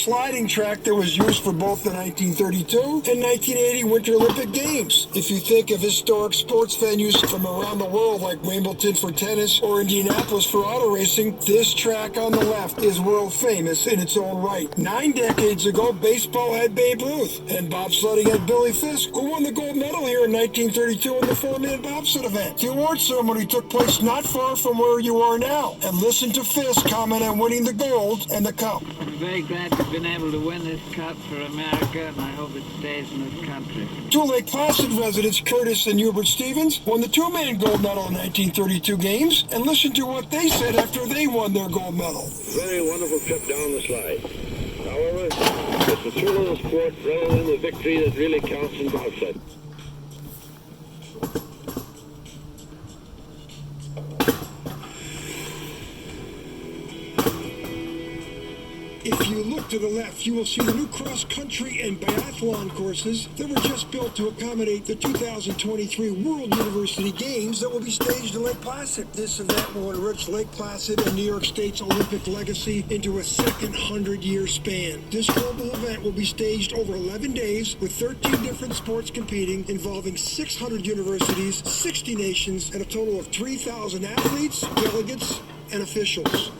sliding track that was used for both the 1932 and 1980 Winter Olympic Games. If you think of historic sports venues from around the world like Wimbledon for tennis or Indianapolis for auto racing, this track on the left is world famous in its own right. 9 decades ago, baseball had Babe Ruth, and bobsledding had Billy Fisk, who won the gold medal here in 1932 in the 4-man bobsled event. The award ceremony took place not far from where you are now, and listen to Fisk comment on winning the gold and the cup. I'm very glad we've been able to win this cup for America, and I hope it stays in this country. 2 Lake Placid residents, Curtis and Hubert Stevens, won the 2-man gold medal in 1932 games, and listen to what they said after they won their gold medal. Very wonderful trip down the slide. However, it's the thrill of the sport rather than the victory that really counts in bobsled. If you look to the left, you will see the new cross-country and biathlon courses that were just built to accommodate the 2023 World University Games that will be staged in Lake Placid. This event will enrich Lake Placid and New York State's Olympic legacy into a second 100-year span. This global event will be staged over 11 days with 13 different sports competing, involving 600 universities, 60 nations, and a total of 3,000 athletes, delegates, and officials.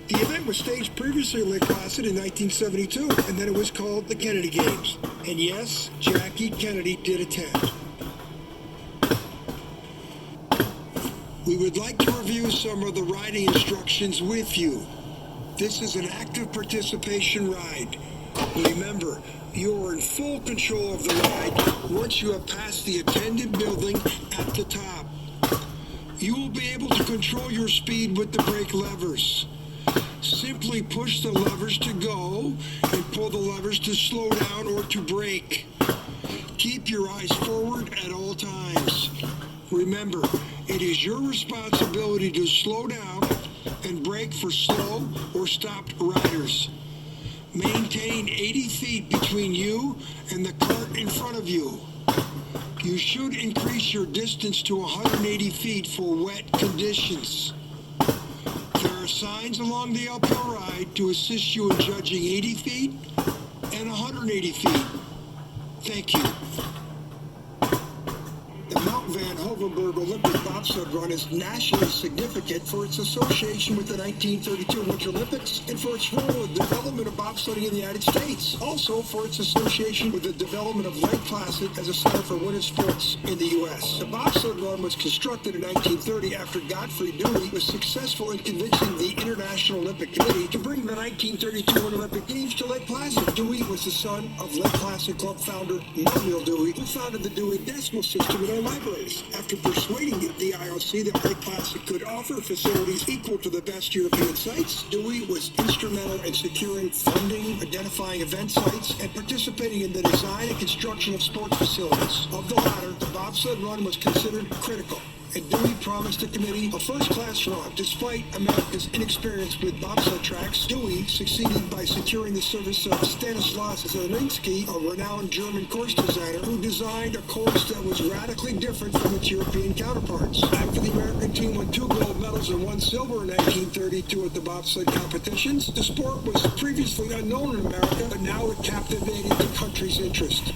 The event was staged previously in Lake Placid in 1972, and then it was called the Kennedy Games. And yes, Jackie Kennedy did attend. We would like to review some of the riding instructions with you. This is an active participation ride. Remember, you are in full control of the ride once you have passed the attended building at the top. You will be able to control your speed with the brake levers. Simply push the levers to go and pull the levers to slow down or to brake. Keep your eyes forward at all times. Remember, it is your responsibility to slow down and brake for slow or stopped riders. Maintain 80 feet between you and the cart in front of you. You should increase your distance to 180 feet for wet conditions. There are signs along the uphill ride to assist you in judging 80 feet and 180 feet. Thank you. The Mount Van Hoevenberg Olympic bobsled run is nationally significant for its association with the 1932 Winter Olympics and for its role in the development of bobsledding in the United States. Also for its association with the development of Lake Placid as a center for winter sports in the U.S. The bobsled run was constructed in 1930 after Godfrey Dewey was successful in convincing the International Olympic Committee to bring the 1932 Winter Olympic Games to Lake Placid. Dewey was the son of Lake Placid Club founder Manuel Dewey, who founded the Dewey Decimal System in libraries. After persuading the IOC that Lake Placid could offer facilities equal to the best European sites, Dewey was instrumental in securing funding, identifying event sites, and participating in the design and construction of sports facilities. Of the latter, the bobsled run was considered critical, and Dewey promised the committee a first-class run. Despite America's inexperience with bobsled tracks, Dewey succeeded by securing the service of Stanislaus Zelinsky, a renowned German course designer who designed a course that was radically different from its European counterparts. After the American team won 2 gold medals and 1 silver in 1932 at the bobsled competitions, the sport was previously unknown in America, but now it captivated the country's interest.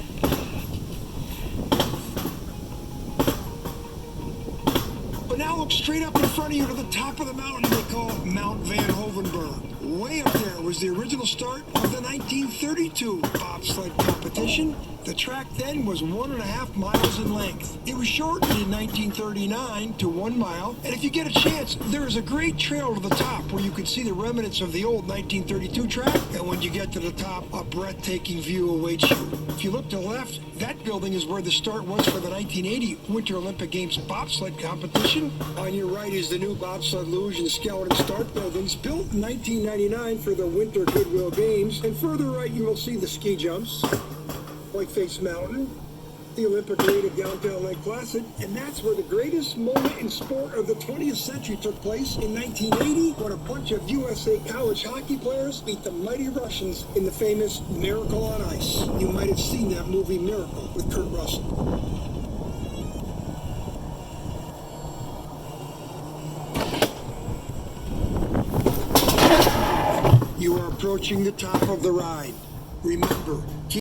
But now look straight up in front of you to the top of the mountain they call Mount Van Hoevenberg. Way up there was the original start of the 1932 bobsled competition. The track then was 1.5 miles in length. It was shortened in 1939 to 1 mile, and if you get a chance, there is a great trail to the top where you can see the remnants of the old 1932 track, and when you get to the top, a breathtaking view awaits you. If you look to the left, that building is where the start was for the 1980 Winter Olympic Games bobsled competition. On your right is the new bobsled luge and skeleton start buildings built in 1999 for the Winter Goodwill Games, and further right you will see the ski jumps, Whiteface Mountain, the Olympic Arena downtown Lake Placid, and that's where the greatest moment in sport of the 20th century took place in 1980 when a bunch of USA college hockey players beat the mighty Russians in the famous Miracle on Ice. You might have seen that movie Miracle with Kurt Russell. You are approaching the top of the ride. Remember,